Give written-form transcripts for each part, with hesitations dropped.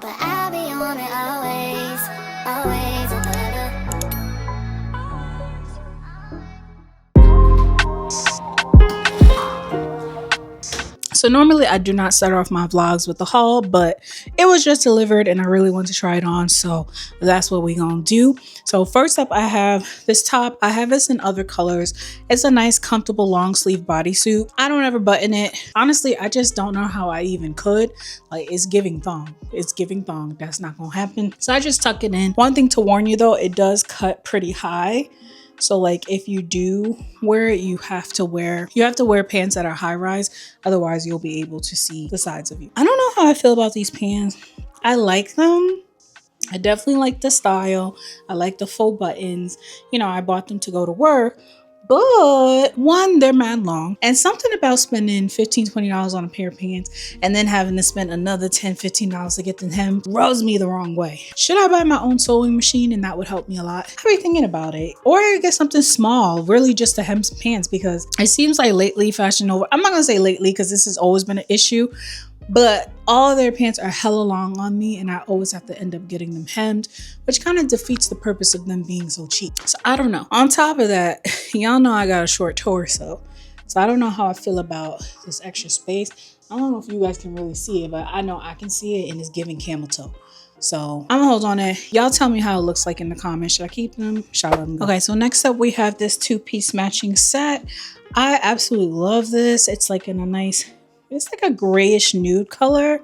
But I'll be on it always, always and forever. So normally I do not start off my vlogs with the haul, but it was just delivered and I really want to try it on, so that's what we gonna do. So first up, I have this top. I have this in other colors. It's a nice comfortable long sleeve bodysuit. I don't ever button it. Honestly, I just don't know how I even could. Like, it's giving thong. It's giving thong. That's not gonna happen. So I just tuck it in. One thing to warn you though, it does cut pretty high. So like if you do wear it, you have to wear pants that are high rise. Otherwise you'll be able to see the sides of you. I don't know how I feel about these pants. I like them. I definitely like the style. I like the faux buttons. You know, I bought them to go to work. But one, they're mad long, and something about spending $15-20 on a pair of pants and then having to spend another $10-15 to get them hemmed rubs me the wrong way. Should I buy my own sewing machine? And that would help me a lot. I've been thinking about it. Or get something small, really just to hem some pants, because it seems like lately Fashion Nova, I'm not gonna say lately because this has always been an issue, but all their pants are hella long on me and I always have to end up getting them hemmed, which kind of defeats the purpose of them being so cheap. So I don't know. On top of that, y'all know I got a short torso. So I don't know how I feel about this extra space. I don't know if you guys can really see it, but I know I can see it and it's giving camel toe. So I'm gonna hold on it. Y'all tell me how it looks like in the comments. Should I keep them? Should I let them go? Okay, so next up we have this two-piece matching set. I absolutely love this. It's like in a nice, it's like a grayish nude color.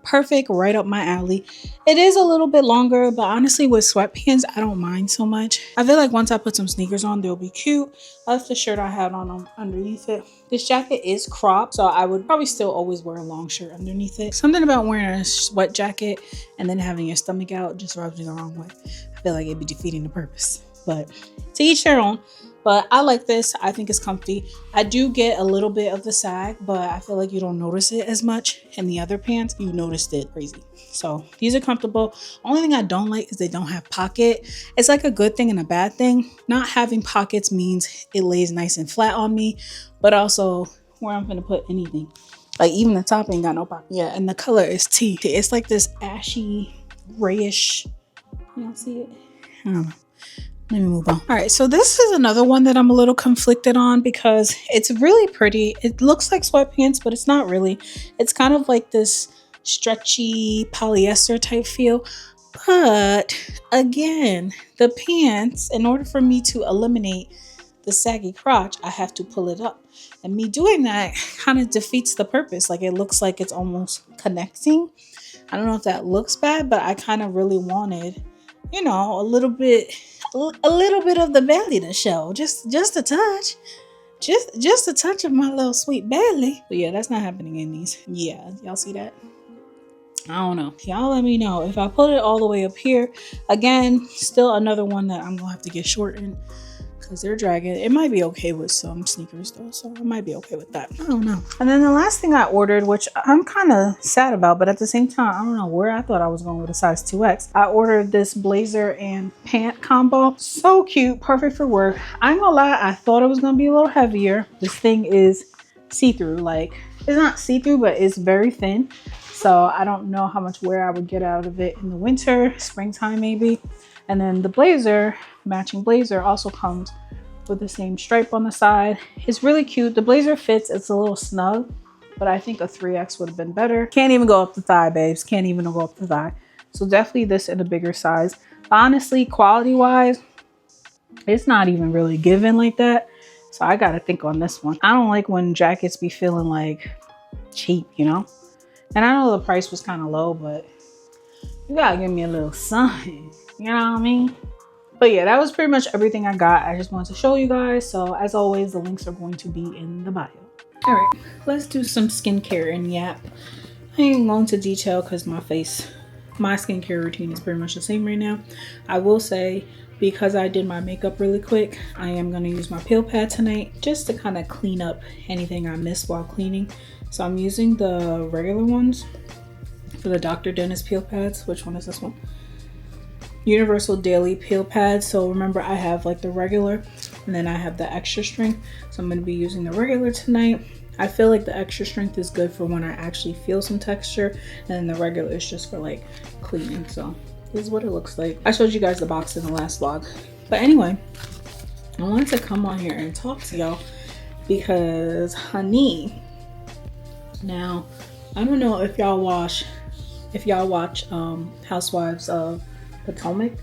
Perfect, right up my alley. It is a little bit longer, but honestly with sweatpants, I don't mind so much. I feel like once I put some sneakers on, they'll be cute. That's the shirt I had on underneath it. This jacket is cropped, so I would probably still always wear a long shirt underneath it. Something about wearing a sweat jacket and then having your stomach out just rubs me the wrong way. I feel like it'd be defeating the purpose, but to each their own. But I like this. I think it's comfy. I do get a little bit of the sag, but I feel like you don't notice it as much. In the other pants, you noticed it crazy. So these are comfortable. Only thing I don't like is they don't have pocket. It's like a good thing and a bad thing. Not having pockets means it lays nice and flat on me, but also where I'm gonna put anything. Like even the top ain't got no pocket. Yeah, and the color is tea. It's like this ashy, grayish. You don't see it? I don't know. Let me move on. All right, so this is another one that I'm a little conflicted on because it's really pretty. It looks like sweatpants, but it's not really. It's kind of like this stretchy polyester type feel. But again, the pants, in order for me to eliminate the saggy crotch, I have to pull it up. And me doing that kind of defeats the purpose. Like it looks like it's almost connecting. I don't know if that looks bad, but I kind of really wanted, you know, a little bit of the belly to show, just a touch, just a touch of my little sweet belly. But yeah, that's not happening in these. Yeah, y'all see that? I don't know. Y'all let me know if I put it all the way up here. Again, still another one that I'm gonna have to get shortened because they're dragging. It might be okay with some sneakers though, so I might be okay with that. I don't know. And then the last thing I ordered, which I'm kind of sad about, but at the same time, I don't know where I thought I was going with a size 2X. I ordered this blazer and pant combo. So cute, perfect for work. I ain't gonna lie, I thought it was gonna be a little heavier. This thing is see-through. Like, it's not see-through, but it's very thin. So I don't know how much wear I would get out of it in the winter, springtime maybe. And then the blazer, matching blazer, also comes with the same stripe on the side. It's really cute. The blazer fits. It's a little snug, but I think a 3X would have been better. Can't even go up the thigh, babes. Can't even go up the thigh. So definitely this in a bigger size. Honestly, quality-wise, it's not even really given like that. So I gotta think on this one. I don't like when jackets be feeling like cheap, you know? And I know the price was kind of low, but you gotta give me a little something. You know what I mean? But yeah, that was pretty much everything I got. I just wanted to show you guys. So as always, the links are going to be in the bio. All right, let's do some skincare and yap. I ain't going to detail because my skincare routine is pretty much the same right now. I will say, because I did my makeup really quick, I am going to use my peel pad tonight just to kind of clean up anything I missed while cleaning. So I'm using the regular ones for the Dr. Dennis peel pads. Which one is this one? Universal Daily Peel Pad. So remember, I have like the regular and then I have the extra strength. So I'm going to be using the regular tonight. I feel like the extra strength is good for when I actually feel some texture, and then the regular is just for like cleaning. So this is what it looks like. I showed you guys the box in the last vlog. But anyway, I wanted to come on here and talk to y'all because honey, now I don't know if y'all watch Housewives of Potomac.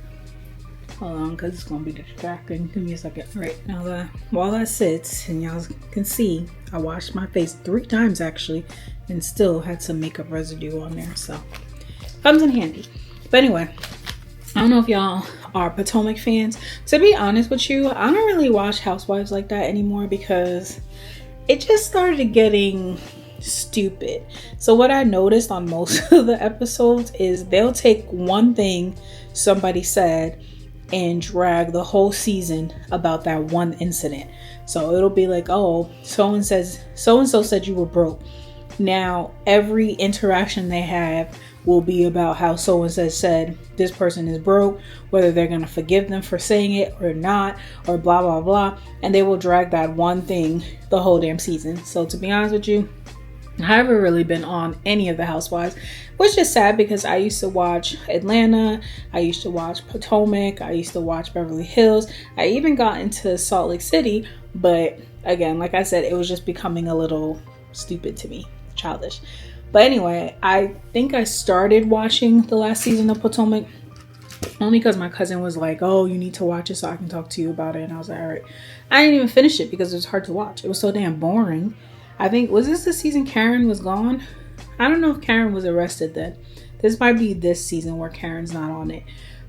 Hold on, because it's gonna be distracting. Give me a second. All right, now while that sits, and y'all can see, I washed my face 3 times actually, and still had some makeup residue on there, so comes in handy. But anyway, I don't know if y'all are Potomac fans. To be honest with you, I don't really watch Housewives like that anymore because it just started getting stupid. So what I noticed on most of the episodes is they'll take one thing somebody said and drag the whole season about that one incident. So it'll be like, oh, so and so said you were broke. Now every interaction they have will be about how so and so said this person is broke, whether they're gonna forgive them for saying it or not, or blah blah blah, and they will drag that one thing the whole damn season. So to be honest with you, I haven't really been on any of the Housewives, which is sad because I used to watch Atlanta, I used to watch Potomac, I used to watch Beverly Hills, I even got into Salt Lake City, but again, like I said, it was just becoming a little stupid to me, childish. But anyway, I think I started watching the last season of Potomac only because my cousin was like, oh, you need to watch it so I can talk to you about it, and I was like, all right. I didn't even finish it because it was hard to watch. It was so damn boring. I think, was this the season Karen was gone? I don't know if Karen was arrested then. This might be this season where Karen's not on it.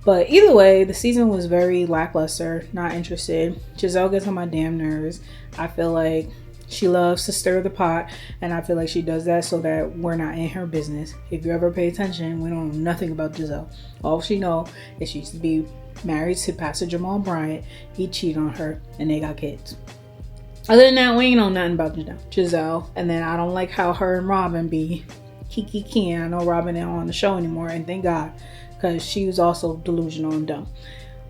But either way, the season was very lackluster, not interested. Giselle gets on my damn nerves. I feel like she loves to stir the pot, and I feel like she does that so that we're not in her business. If you ever pay attention, we don't know nothing about Giselle. All she know is she used to be married to Pastor Jamal Bryant. He cheated on her, and they got kids. Other than that, we ain't know nothing about Giselle. And then I don't like how her and Robin be kiki. I know Robin ain't on the show anymore, and thank God, because she was also delusional and dumb.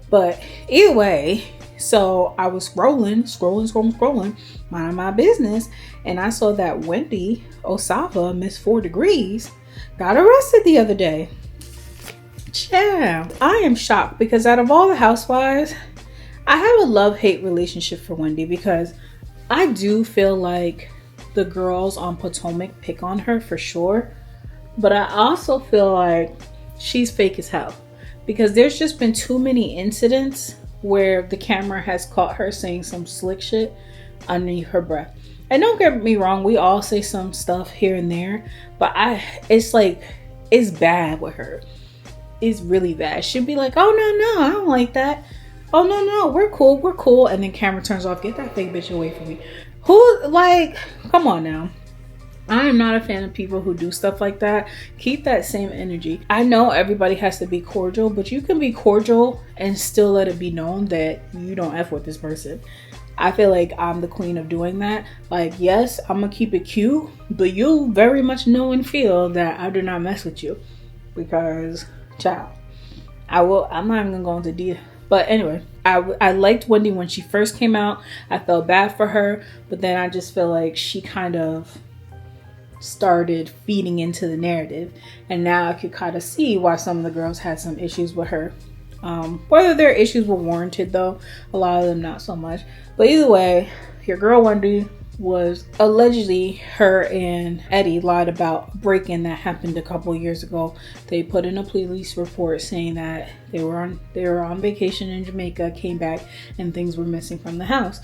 But either way, so I was scrolling, minding my business, and I saw that Wendy Osava, Miss 4 Degrees, got arrested the other day. Yeah, I am shocked because out of all the housewives, I have a love-hate relationship for Wendy because I do feel like the girls on Potomac pick on her for sure, but I also feel like she's fake as hell because there's just been too many incidents where the camera has caught her saying some slick shit underneath her breath. And don't get me wrong, we all say some stuff here and there, but it's like, it's bad with her. It's really bad. She'd be like, oh no, I don't like that. Oh no, we're cool. And then camera turns off. Get that fake bitch away from me. Who, like, come on now. I am not a fan of people who do stuff like that. Keep that same energy. I know everybody has to be cordial, but you can be cordial and still let it be known that you don't F with this person. I feel like I'm the queen of doing that. Like, yes, I'm gonna keep it cute, but you very much know and feel that I do not mess with you. Because, child, I'm not even gonna go into detail. But anyway, I liked Wendy when she first came out. I felt bad for her, but then I just feel like she kind of started feeding into the narrative. And now I could kind of see why some of the girls had some issues with her. Whether their issues were warranted though, a lot of them not so much. But either way, your girl Wendy was allegedly, her and Eddie lied about a break-in that happened a couple years ago. They put in a police report saying that they were on vacation in Jamaica, came back, and things were missing from the house.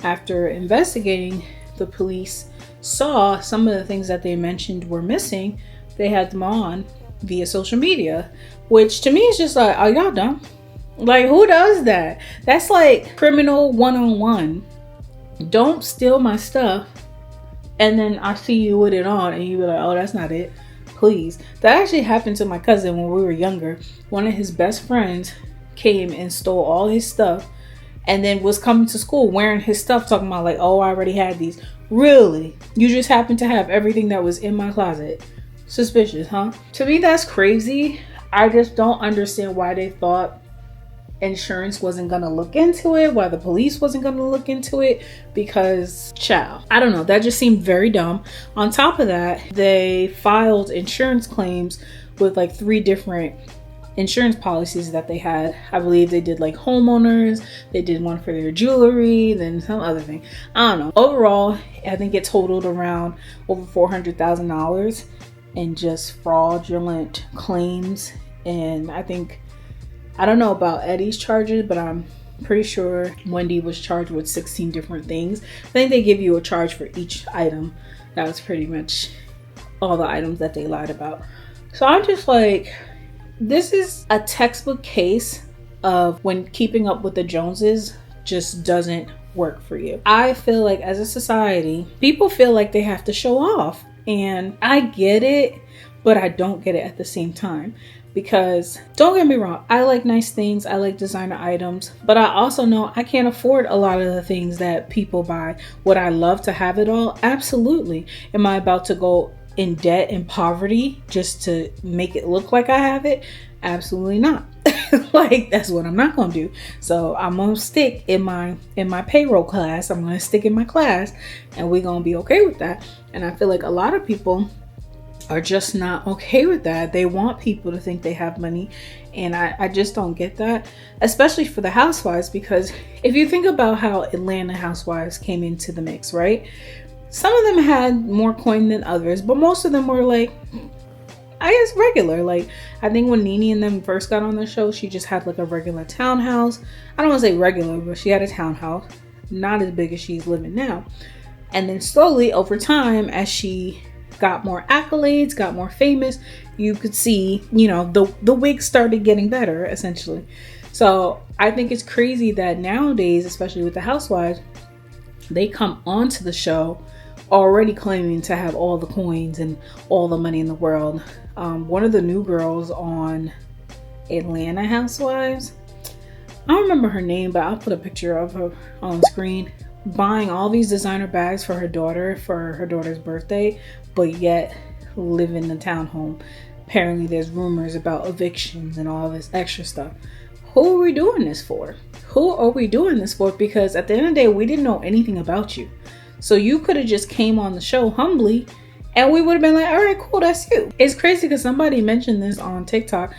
After investigating, the police saw some of the things that they mentioned were missing. They had them on via social media, which to me is just like, are y'all dumb? Like, who does that? That's like criminal 101. Don't steal my stuff and then I see you with it on and you be like, oh, that's not it. Please. That actually happened to my cousin when we were younger. One of his best friends came and stole all his stuff and then was coming to school wearing his stuff, talking about like, oh, I already had these. Really? You just happened to have everything that was in my closet? Suspicious, huh? To me, that's crazy. I just don't understand why they thought insurance wasn't gonna look into it, why the police wasn't gonna look into it, because child, I don't know, that just seemed very dumb. On top of that, they filed insurance claims with like 3 different insurance policies that they had. I believe they did like homeowners, they did one for their jewelry, then some other thing. I don't know. Overall, I think it totaled around over $400,000 in just fraudulent claims. And I don't know about Eddie's charges, but I'm pretty sure Wendy was charged with 16 different things. I think they give you a charge for each item. That was pretty much all the items that they lied about. So I'm just like, this is a textbook case of when keeping up with the Joneses just doesn't work for you. I feel like as a society, people feel like they have to show off. And I get it, but I don't get it at the same time. Because don't get me wrong, I like nice things, I like designer items, but I also know I can't afford a lot of the things that people buy. Would I love to have it all? Absolutely. Am I about to go in debt and poverty just to make it look like I have it? Absolutely not. Like, that's what I'm not gonna do. So I'm gonna stick in my payroll class. I'm gonna stick in my class, and we're gonna be okay with that. And I feel like a lot of people are just not okay with that. They want people to think they have money, and I just don't get that, especially for the housewives, because if you think about how Atlanta housewives came into the mix, right? Some of them had more coin than others, but most of them were like, I guess, regular. Like, I think when Nene and them first got on the show, she just had like a regular townhouse. I don't want to say regular, but she had a townhouse, not as big as she's living now. And then slowly over time, as she got more accolades, got more famous, you could see, you know, the wigs started getting better, essentially. So I think it's crazy that nowadays, especially with the housewives, they come onto the show already claiming to have all the coins and all the money in the world. One of the new girls on Atlanta Housewives, I don't remember her name, but I'll put a picture of her on screen, buying all these designer bags for her daughter for her daughter's birthday, but yet live in the townhome. Apparently there's rumors about evictions and all this extra stuff. Who are we doing this for? Who are we doing this for? Because at the end of the day, we didn't know anything about you. So you could have just came on the show humbly and we would have been like, all right, cool, that's you. It's crazy because somebody mentioned this on TikTok.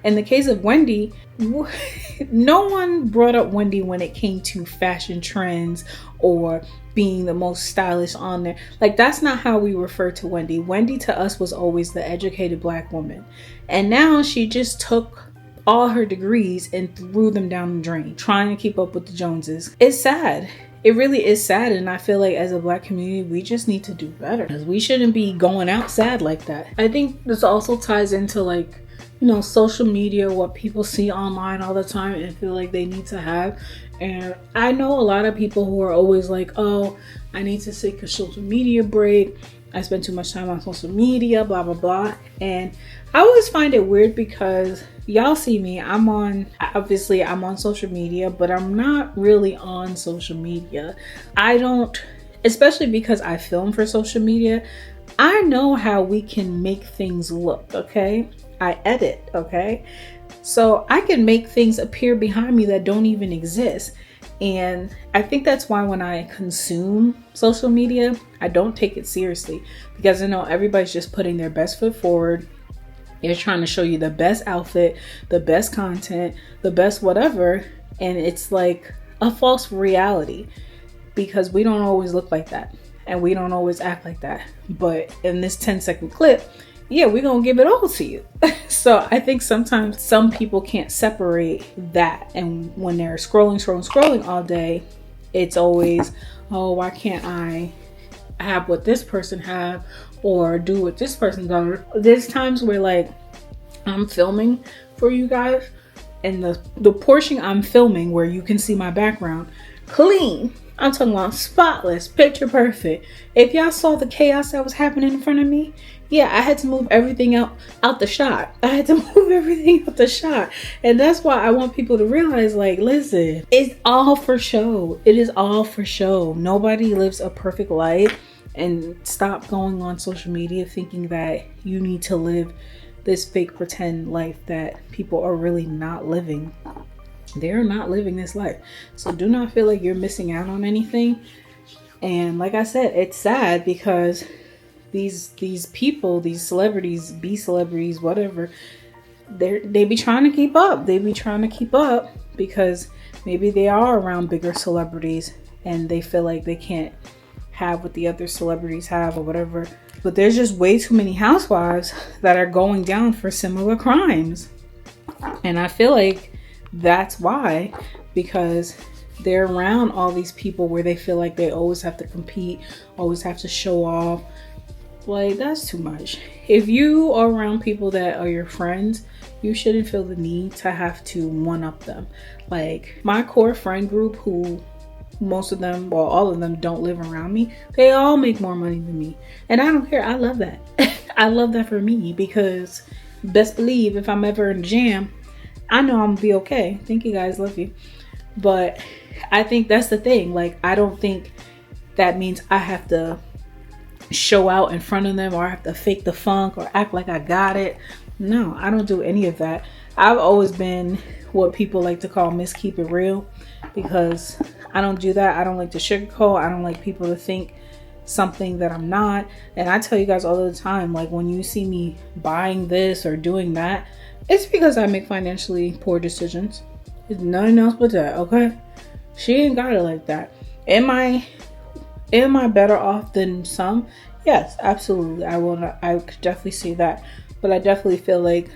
In the case of Wendy, no one brought up Wendy when it came to fashion trends or being the most stylish on there. Like, that's not how we refer to Wendy. Wendy to us was always the educated Black woman. And now she just took all her degrees and threw them down the drain, trying to keep up with the Joneses. It's sad. It really is sad, and I feel like as a Black community, we just need to do better. We shouldn't be going out sad like that. I think this also ties into, like, you know, social media, what people see online all the time and feel like they need to have. And I know a lot of people who are always like, oh, I need to take a social media break. I spend too much time on social media, blah, blah, blah. And I always find it weird because y'all see me, I'm on social media, but I'm not really on social media. I don't, especially because I film for social media, I know how we can make things look, okay? I edit, okay? So I can make things appear behind me that don't even exist. And I think that's why when I consume social media, I don't take it seriously, because I know everybody's just putting their best foot forward. They're trying to show you the best outfit, the best content, the best whatever. And it's like a false reality because we don't always look like that and we don't always act like that. But in this 10-second clip, yeah, we're going to give it all to you. So I think sometimes some people can't separate that. And when they're scrolling all day, it's always, oh, why can't I have what this person have or do what this person does? There's times where, like, I'm filming for you guys and the portion I'm filming where you can see my background clean. I'm talking about spotless, picture perfect. If y'all saw the chaos that was happening in front of me, yeah, I had to move everything out the shot. I had to move everything out the shot. And that's why I want people to realize, like, listen, it's all for show. It is all for show. Nobody lives a perfect life. And stop going on social media thinking that you need to live this fake pretend life that people are really not living. They're not living this life. So do not feel like you're missing out on anything. And like I said, it's sad because these people, these celebrities, B celebrities, whatever, they be trying to keep up. They be trying to keep up because maybe they are around bigger celebrities and they feel like they can't have what the other celebrities have or whatever. But there's just way too many housewives that are going down for similar crimes. And I feel like that's why, because they're around all these people where they feel like they always have to compete, always have to show off. Like, that's too much. If you are around people that are your friends, you shouldn't feel the need to have to one up them. Like, my core friend group, who most of them, well, all of them don't live around me, they all make more money than me. And I don't care. I love that. I love that for me, because best believe if I'm ever in a jam, I know I'm gonna be okay. Thank you guys. Love you. But I think that's the thing. Like, I don't think that means I have to show out in front of them or I have to fake the funk or act like I got it. No, I don't do any of that. I've always been what people like to call Miss Keep It Real, because I don't do that. I don't like to sugarcoat. I don't like people to think something that I'm not. And I tell you guys all the time, like, when you see me buying this or doing that, it's because I make financially poor decisions. It's nothing else but that, okay? She ain't got it like that. Am I better off than some? Yes, absolutely. I could definitely see that. But I definitely feel like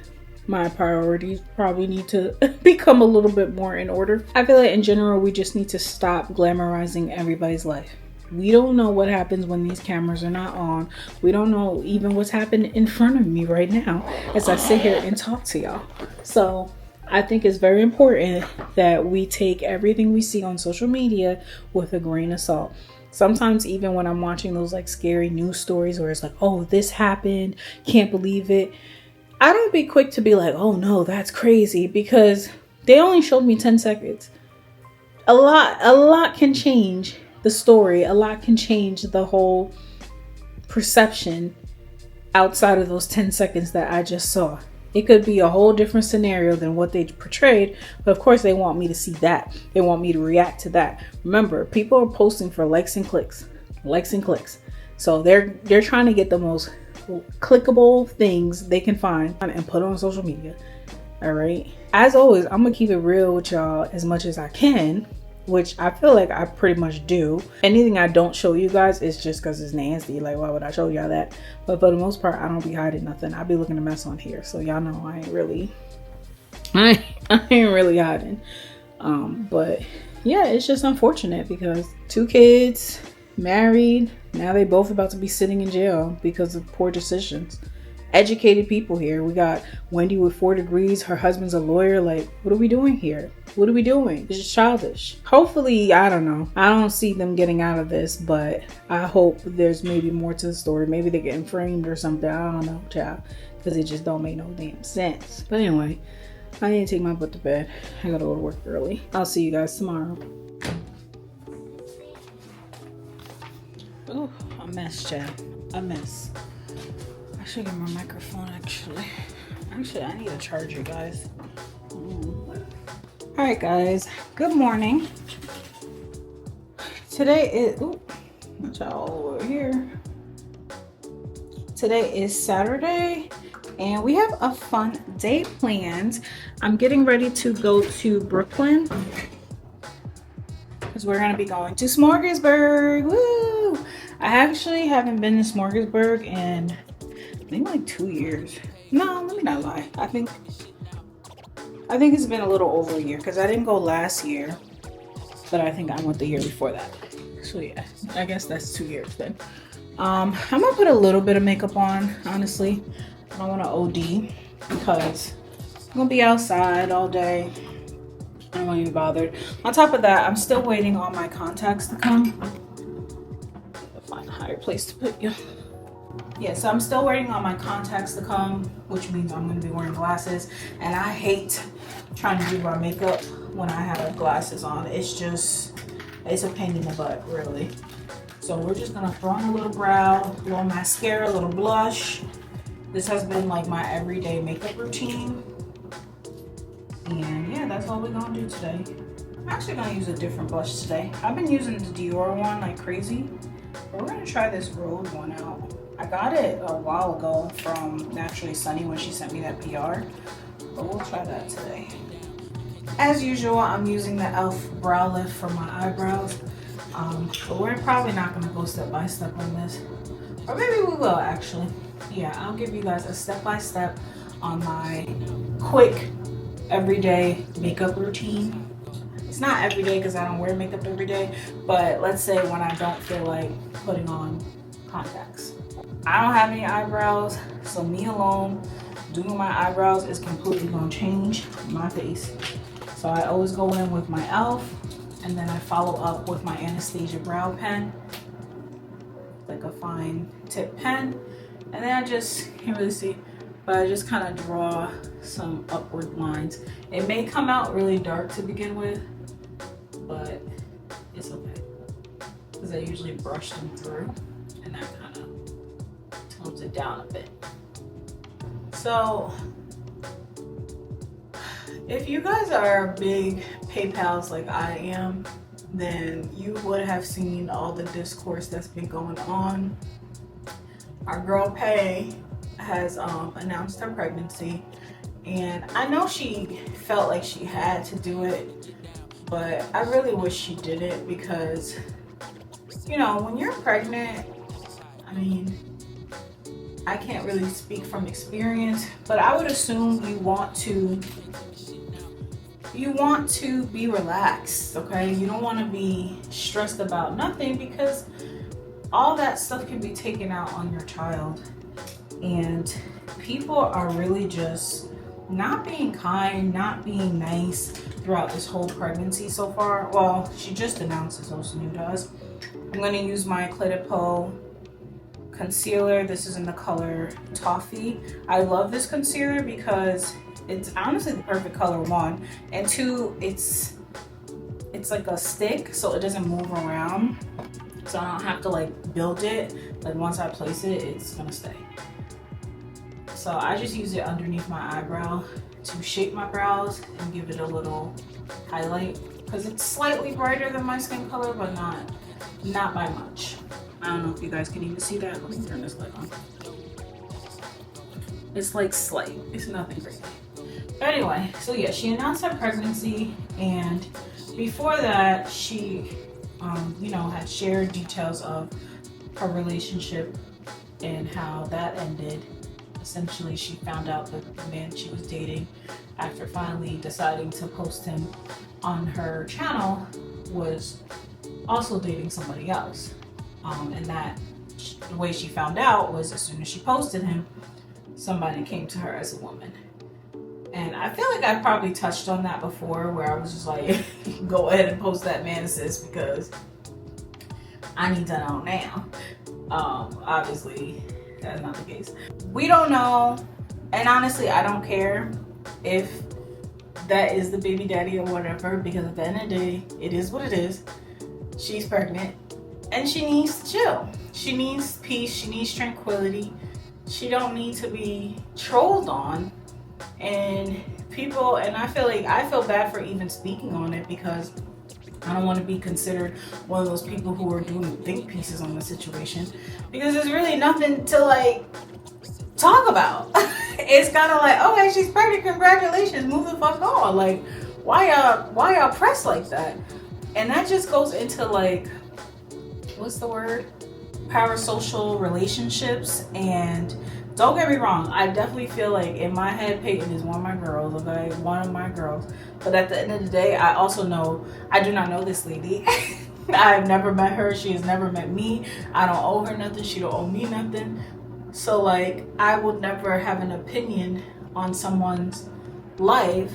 my priorities probably need to become a little bit more in order. I feel like in general, we just need to stop glamorizing everybody's life. We don't know what happens when these cameras are not on. We don't know even what's happening in front of me right now as I sit here and talk to y'all. So I think it's very important that we take everything we see on social media with a grain of salt. Sometimes even when I'm watching those like scary news stories where it's like, oh, this happened, can't believe it, I don't be quick to be like, oh no, that's crazy, because they only showed me 10 seconds. A lot can change the story. A lot can change the whole perception outside of those 10 seconds that I just saw. It could be a whole different scenario than what they portrayed, but of course they want me to see that. They want me to react to that. Remember, people are posting for likes and clicks. So they're trying to get the most clickable things they can find and put on social media. All right. As always, I'm gonna keep it real with y'all as much as I can, which I feel like I pretty much do. Anything I don't show you guys is just because it's nasty. Like, why would I show y'all that? But for the most part, I don't be hiding nothing. I be looking a mess on here, so y'all know I ain't really hiding. But yeah, it's just unfortunate because 2 kids, married, now they both about to be sitting in jail because of poor decisions. Educated people here. We got Wendy with 4 degrees. Her husband's a lawyer. Like, what are we doing here? What are we doing? It's just childish. Hopefully, I don't know. I don't see them getting out of this, but I hope there's maybe more to the story. Maybe they're getting framed or something. I don't know, child. Because it just don't make no damn sense. But anyway, I need to take my butt to bed. I gotta go to work early. I'll see you guys tomorrow. Oh, a mess, child. A mess. I should get my microphone, actually. I need a charger, guys. All right, guys. Good morning. Today is... Ooh, watch out all over here. Today is Saturday, and we have a fun day planned. I'm getting ready to go to Brooklyn because we're going to be going to Smorgasburg. Woo! I actually haven't been to Smorgasburg in maybe like 2 years. No, let me not lie. I think it's been a little over a year because I didn't go last year, but I think I went the year before that. So yeah, I guess that's 2 years then. I'm gonna put a little bit of makeup on, honestly. I don't want to OD because I'm gonna be outside all day. I don't want to be bothered. On top of that, I'm still waiting on my contacts to come. I'll find a higher place to put you. Yeah, so I'm still waiting on my contacts to come, which means I'm going to be wearing glasses. And I hate trying to do my makeup when I have glasses on. It's a pain in the butt, really. So we're just going to throw on a little brow, a little mascara, a little blush. This has been like my everyday makeup routine. And yeah, that's all we're gonna do today. I'm actually gonna use a different blush today. I've been using the Dior one like crazy, but we're gonna try this Rose one out. I got it a while ago from Naturally Sunny when she sent me that PR, but we'll try that today. As usual, I'm using the e.l.f. brow lift for my eyebrows, but we're probably not gonna go step by step on this, or maybe we will actually. Yeah, I'll give you guys a step by step on my quick everyday makeup routine. It's not every day because I don't wear makeup every day, but let's say when I don't feel like putting on contacts. I don't have any eyebrows, so me alone doing my eyebrows is completely gonna change my face. So I always go in with my e.l.f. and then I follow up with my Anastasia brow pen, like a fine tip pen, and then I just, can't really see, but I just kind of draw some upward lines. It may come out really dark to begin with, but it's okay because I usually brush them through and that kind of tones it down a bit. So if you guys are big PayPals like I am, then you would have seen all the discourse that's been going on. Our girl Pay has announced her pregnancy, and I know she felt like she had to do it, but I really wish she did it because, you know, when you're pregnant, I mean, I can't really speak from experience, but I would assume you want to be relaxed, okay? You don't want to be stressed about nothing because all that stuff can be taken out on your child. And people are really just not being kind, not being nice throughout this whole pregnancy so far. Well, she just announced it, so it's new to us. I'm going to use my Clé concealer. This is in the color Toffee. I love this concealer because it's honestly the perfect color, one, and two, it's like a stick, so it doesn't move around, so I don't have to like build it. Like once I place it, it's gonna stay. So I just use it underneath my eyebrow to shape my brows and give it a little highlight because it's slightly brighter than my skin color, but not by much. I don't know if you guys can even see that. Let me turn this light on. It's like slight, it's nothing crazy. But anyway, so yeah, she announced her pregnancy, and before that, she, you know, had shared details of her relationship and how that ended. Essentially, she found out that the man she was dating, after finally deciding to post him on her channel, was also dating somebody else. And that the way she found out was as soon as she posted him, somebody came to her as a woman. And I feel like I probably touched on that before, where I was just like, go ahead and post that man, sis, because I need to know now. Obviously, that's not the case. We don't know, and honestly, I don't care if that is the baby daddy or whatever, because at the end of the day, it is what it is. She's pregnant, and she needs to chill. She needs peace, she needs tranquility. She don't need to be trolled on. And people, and I feel bad for even speaking on it because I don't want to be considered one of those people who are doing think pieces on the situation, because there's really nothing to like talk about. It's kind of like, okay, she's pregnant, congratulations, move the fuck on. Like, why y'all press like that? And that just goes into like, what's the word? Parasocial relationships. And don't get me wrong, I definitely feel like in my head, Peyton is one of my girls, okay? One of my girls. But at the end of the day, I also know I do not know this lady. I've never met her. She has never met me. I don't owe her nothing. She don't owe me nothing. So like, I would never have an opinion on someone's life,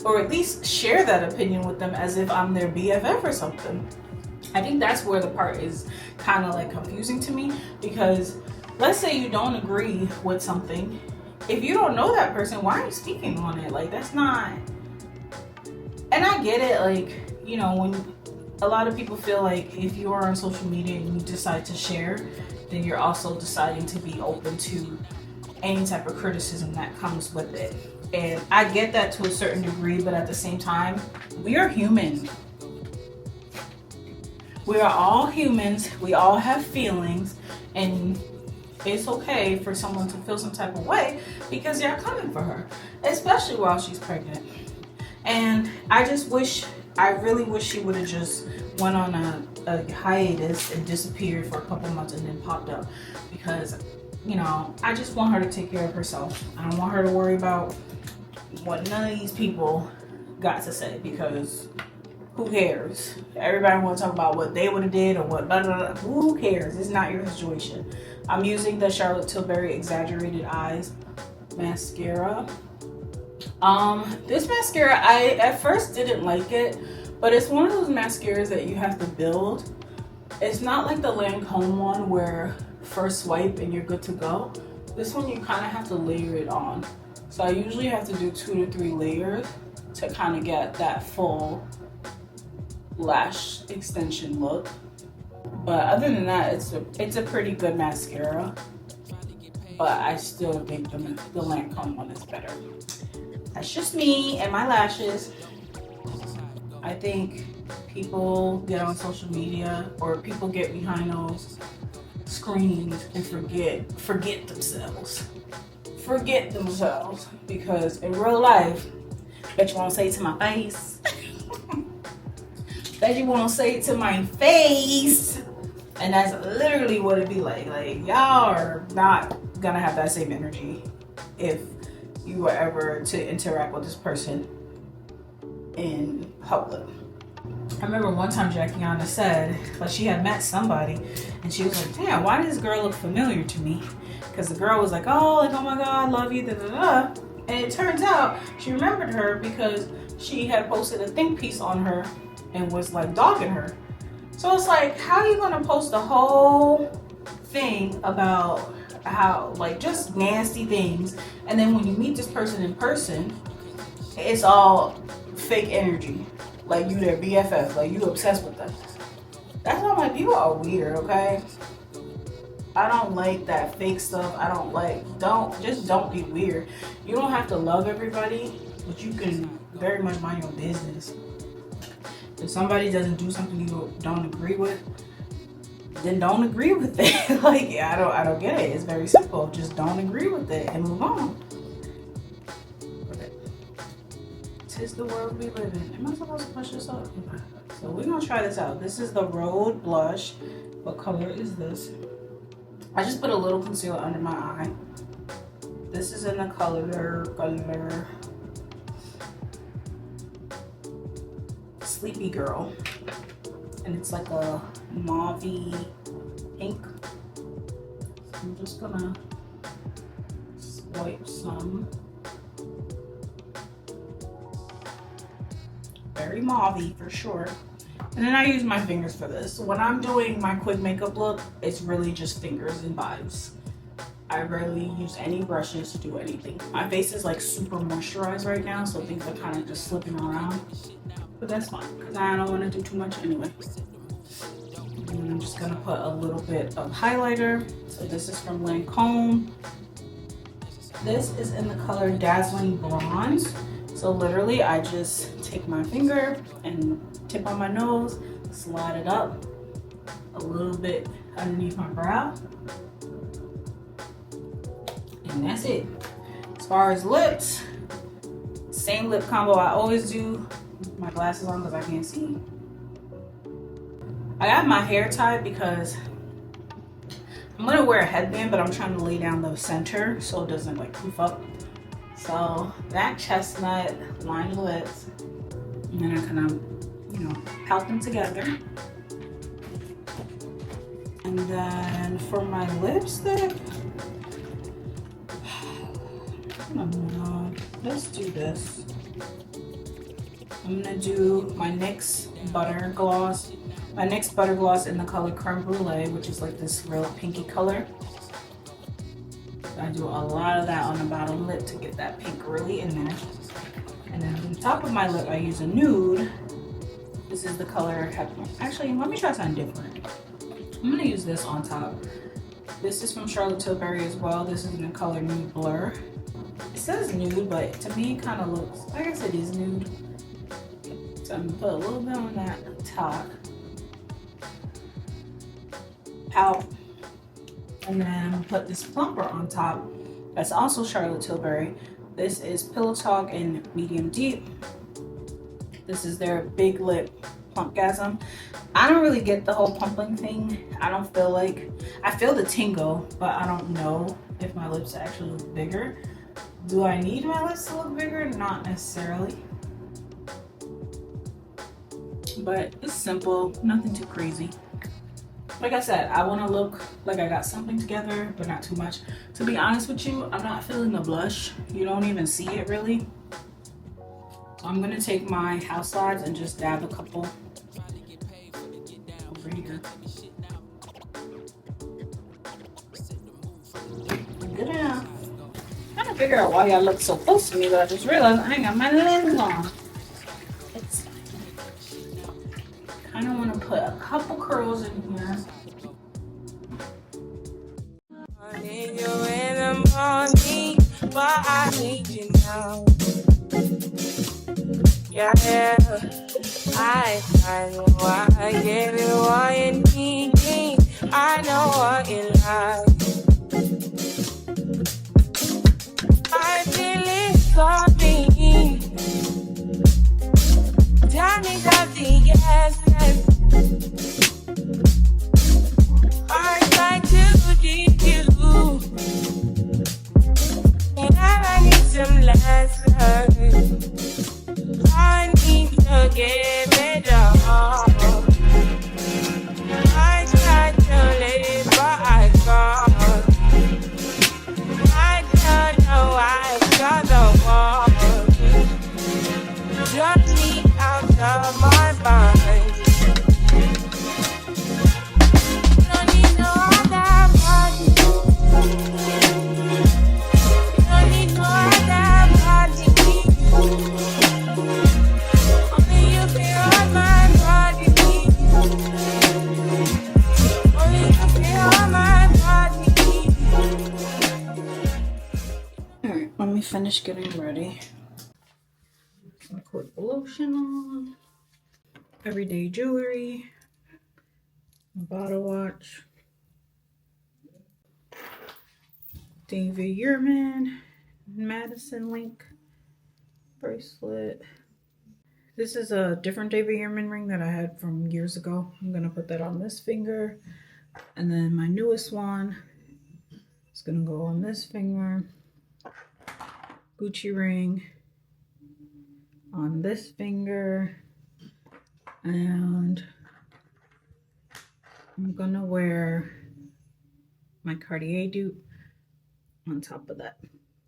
or at least share that opinion with them as if I'm their BFF or something. I think that's where the part is kind of like confusing to me, because let's say you don't agree with something. If you don't know that person, why are you speaking on it? Like, that's not, and I get it, like, you know, when a lot of people feel like if you are on social media and you decide to share, then you're also deciding to be open to any type of criticism that comes with it. And I get that to a certain degree, but at the same time, we are human. We are all humans. We all have feelings, and it's okay for someone to feel some type of way because you're coming for her, especially while she's pregnant. And I really wish she would have just went on a hiatus and disappeared for a couple months and then popped up, because, you know, I just want her to take care of herself. I don't want her to worry about what none of these people got to say, because who cares? Everybody wants to talk about what they would have did or what blah, blah, blah. Who cares? It's not your situation. I'm using the Charlotte Tilbury Exaggerated Eyes mascara. This mascara, I at first didn't like it, but it's one of those mascaras that you have to build. It's not like the Lancome one where first swipe and you're good to go. This one you kind of have to layer it on. So I usually have to do 2 to 3 layers to kind of get that full lash extension look. But other than that, it's a pretty good mascara. But I still think the Lancome one is better. That's just me and my lashes. I think people get on social media or people get behind those screens and forget themselves. Forget themselves, because in real life, bet you won't say it to my face. Bet you won't say it to my face. And that's literally what it'd be like. Like, y'all are not gonna have that same energy if you were ever to interact with this person in public. I remember one time Jackiana said, like, she had met somebody and she was like, damn, why does this girl look familiar to me? Because the girl was like, oh my God, I love you, da da da. And it turns out she remembered her because she had posted a think piece on her and was like dogging her. So it's like, how are you gonna post a whole thing about how, like, just nasty things, and then when you meet this person in person, it's all fake energy, like you their BFF, like you obsessed with them. That's why my people are weird, okay? I don't like that fake stuff. I don't like, don't be weird. You don't have to love everybody, but you can very much mind your business. If somebody doesn't do something you don't agree with, then don't agree with it. Like, yeah, I don't get it. It's very simple. Just don't agree with it and move on. Tis the world we live in. Am I supposed to push this up? So we're gonna try this out. This is the Road Blush. What color is this? I just put a little concealer under my eye. This is in the color Sleepy Girl, and it's like a mauvey pink. So I'm just gonna swipe some. Very mauvey for sure. And then I use my fingers for this. When I'm doing my quick makeup look, it's really just fingers and vibes. I rarely use any brushes to do anything. My face is like super moisturized right now, so things are kind of just slipping around. But that's fine, because I don't want to do too much anyway. And I'm just gonna put a little bit of highlighter. So this is from Lancome. This is in the color Dazzling Bronze. So literally I just take my finger and tip on my nose, slide it up a little bit underneath my brow. And that's it. As far as lips, same lip combo I always do. My glasses on because I can't see. I got my hair tied because I'm gonna wear a headband, but I'm trying to lay down the center so it doesn't like poof up. So that chestnut, line the lips, and then I kind of, you know, pout them together. And then for my lipstick, I don't know, let's do this. I'm gonna do my NYX Butter Gloss. My NYX Butter Gloss in the color Creme Brulee, which is like this real pinky color. So I do a lot of that on the bottom lip to get that pink really in there. And then on the top of my lip, I use a nude. This is the color, actually, let me try something different. I'm gonna use this on top. This is from Charlotte Tilbury as well. This is in the color Nude Blur. It says nude, but to me it kind of looks, I guess it is nude. So I'm gonna put a little bit on that top. Out. And then I'm gonna put this plumper on top. That's also Charlotte Tilbury. This is Pillow Talk in medium deep. This is their big lip plumpgasm. I don't really get the whole plumping thing. I don't feel like, I feel the tingle, but I don't know if my lips actually look bigger. Do I need my lips to look bigger? Not necessarily. But it's simple, nothing too crazy. Like I said, I want to look like I got something together, but not too much. To be honest with you, I'm not feeling the blush. You don't even see it really. So I'm gonna take my house slides and just dab a couple over here. Good enough. I'm trying to figure out why y'all look so close to me, but I just realized I ain't got my lens on. I don't want to put a couple curls in here. I need you in the morning, but I need you now. Yeah, I know why I give you what you need. I know what you like. I feel it for me. Tell me that the yes. I try to keep you, and I need some lessons. I need to give it all. I try to live, but I can't. I don't know why I've got the wall. Drop me out of my mind. Don't need no other party. Don't need no other party. Only you feel on my body. Only you feel on my body. Alright, let me finish getting ready. I'll put lotion on. Everyday jewelry. Bottle watch. David Yurman Madison link bracelet. This is a different David Yurman ring that I had from years ago. I'm gonna put that on this finger. And then my newest one is gonna go on this finger. Gucci ring on this finger. And I'm gonna wear my Cartier dupe on top of that.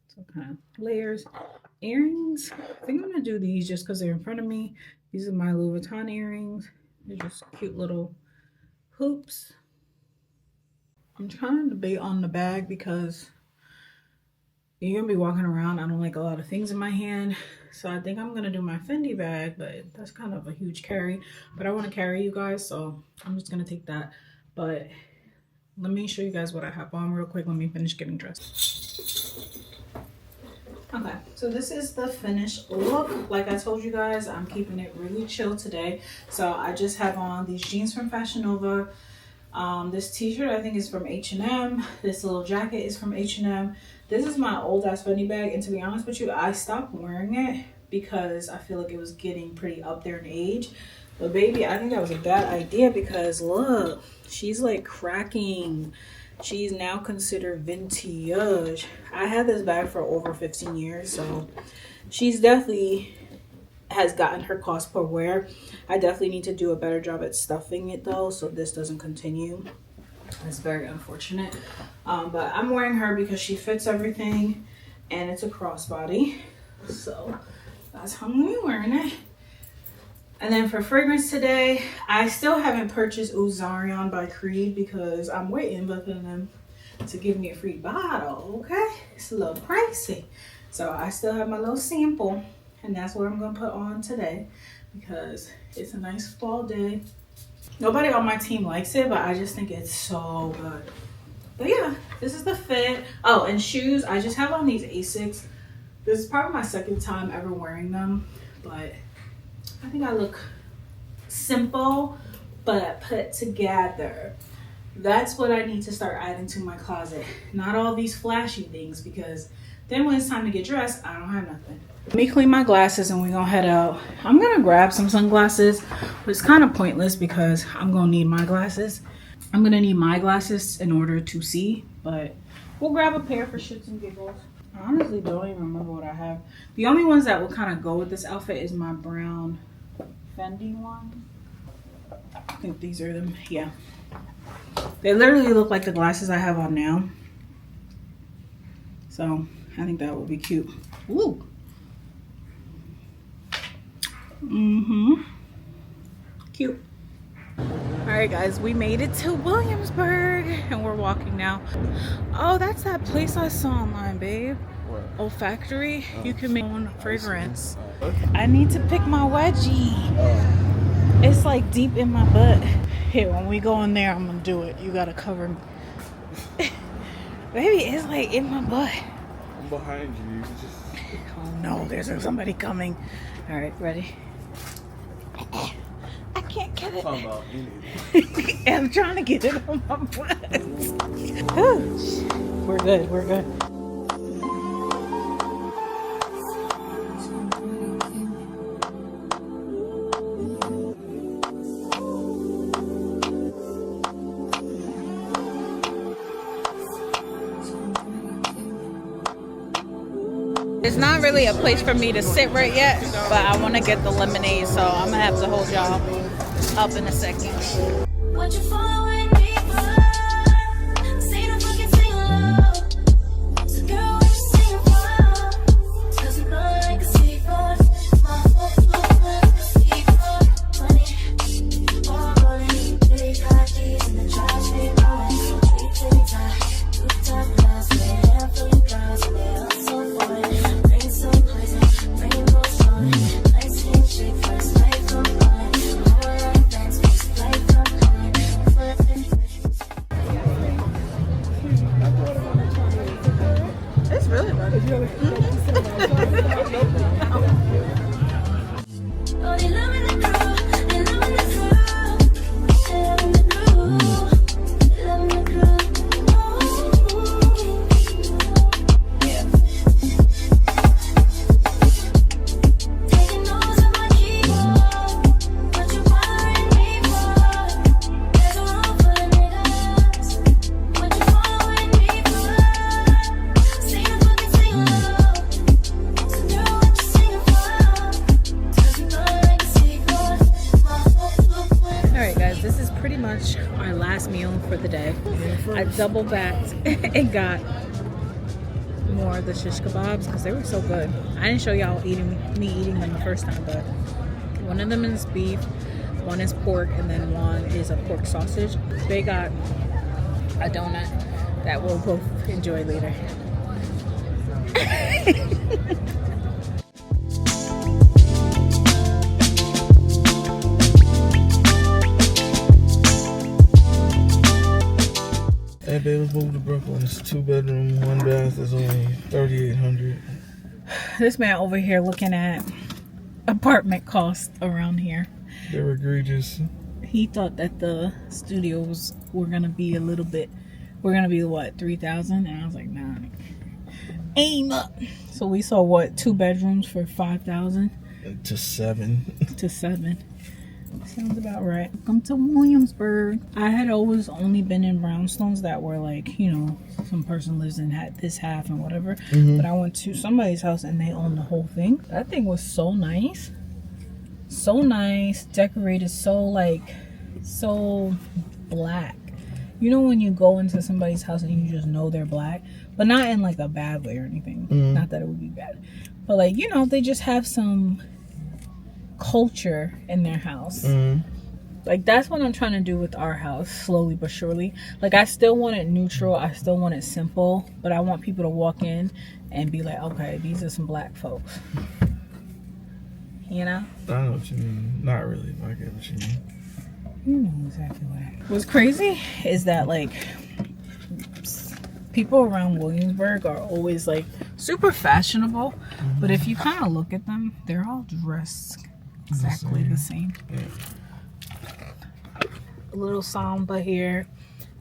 So kind of layers. Earrings, I think I'm gonna do these just because they're in front of me. These are my Louis Vuitton earrings. They're just cute little hoops. I'm trying to debate on the bag because you're gonna be walking around. I don't like a lot of things in my hand. So I think I'm gonna do my Fendi bag, but that's kind of a huge carry. But I want to carry you guys, so I'm just gonna take that. But let me show you guys what I have on real quick. Let me finish getting dressed. Okay, so this is the finished look. Like I told you guys, I'm keeping it really chill today. So I just have on these jeans from Fashion Nova. This t-shirt I think is from H&M. This little jacket is from H&M. This is my old ass Fendi bag, and to be honest with you, I stopped wearing it because I feel like it was getting pretty up there in age. But baby, I think that was a bad idea because look, she's like cracking. She's now considered vintage. I had this bag for over 15 years, so she's definitely has gotten her cost per wear. I definitely need to do a better job at stuffing it though, so this doesn't continue. It's very unfortunate. But I'm wearing her because she fits everything and it's a crossbody. So that's how I'm gonna be wearing it. And then for fragrance today, I still haven't purchased Uzarion by Creed because I'm waiting for them to give me a free bottle, okay? It's a little pricey. So I still have my little sample, and that's what I'm gonna put on today because it's a nice fall day. Nobody on my team likes it, but I just think it's so good. But yeah, this is the fit. Oh, and shoes, I just have on these Asics This is probably my second time ever wearing them, but I think I look simple but put together. That's what I need to start adding to my closet. Not all these flashy things, because then when it's time to get dressed, I don't have nothing. Let me clean my glasses and we're gonna head out. I'm gonna grab some sunglasses, but it's kind of pointless because I'm gonna need my glasses. I'm gonna need my glasses in order to see, but we'll grab a pair for shits and giggles. I honestly don't even remember what I have. The only ones that will kind of go with this outfit is my brown Fendi one. I think these are them. Yeah. They literally look like the glasses I have on now. So I think that would be cute. Ooh. Cute. Alright guys, we made it to Williamsburg and we're walking now. Oh, that's that place I saw online, babe. What? Olfactory. You can make your own fragrance. I need to pick my wedgie. It's like deep in my butt. Here, when we go in there, I'm gonna do it. You gotta cover me. Baby, it's like in my butt. I'm behind you. You just... Oh no, there's somebody coming. Alright, ready? I can't get it. I'm talking about anything. I'm trying to get it on my butt. We're good, we're good. It's not really a place for me to sit right yet, but I want to get the lemonade, so I'm gonna have to hold y'all up in a second. What you following me for? Say the fucking sing along. So girl, what you singing for? Cause you know like a secret. My secret. Money, all money. They got keys in the trash, they rolling. We take time, two top class, we have for the girls, and they all so boring. Bring some poison, bring rose on. Nice skin chick, first night from mine. All like dance, mixed like from mine. It's really good. Oh, they loving the crew, they loving the crew, they loving the crew, they loving the crew. Taking notes of my keyboard, what you bothering me for? There's a room full of niggas, what you following me for? Sing a fucking sing along, so girl, what you singing for? Cause you know like a secret. Alright guys, this is pretty much our last meal for the day. I double backed and got more of the shish kebabs because they were so good. I didn't show y'all me eating them the first time, but one of them is beef, one is pork, and then one is a pork sausage. They got a donut that we'll both enjoy later. Hey babe, let's move to Brooklyn. It's 2-bedroom, 1 bath. It's only $3,800. This man over here looking at apartment costs around here. They're egregious. He thought that the studios were gonna be a little bit, we're gonna be what, 3,000? And I was like, nah, aim up. So we saw what, 2 bedrooms for 5,000 To 7. to 7. Sounds about right. Welcome to Williamsburg. I had always only been in brownstones that were like, you know, some person lives in this half and whatever. But I went to somebody's house and they owned the whole thing. That thing was so nice. So nice. Decorated so like, so black. You know when you go into somebody's house and you just know they're black? But not in like a bad way or anything. Not that it would be bad. But like, you know, they just have some culture in their house. Like that's what I'm trying to do with our house, slowly but surely. Like I still want it neutral, I still want it simple, but I want people to walk in and be like, okay, these are some black folks, you know? I know what you mean. Not really, but I get what you mean. You know exactly what I mean. What's crazy is that like people around Williamsburg are always like super fashionable, but if you kind of look at them, they're all dressed exactly the same. Yeah. A little samba here,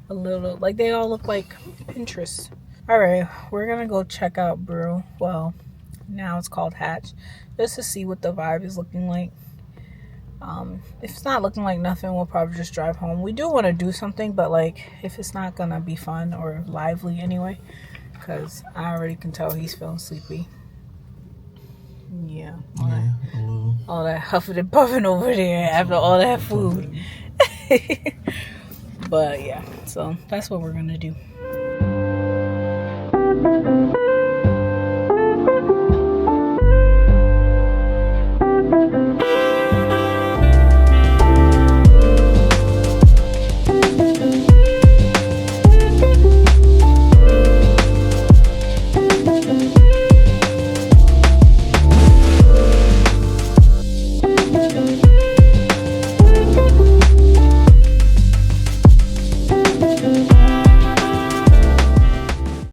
a little, like they all look like Pinterest. All right, we're gonna go check out Brew. Well, now it's called Hatch, just to see what the vibe is looking like. If it's not looking like nothing, we'll probably just drive home. We do want to do something, but like if it's not gonna be fun or lively anyway, because I already can tell he's feeling sleepy. Yeah, Yeah, a little. all that huffing and puffing over there after all that food. But yeah, so that's what we're gonna do.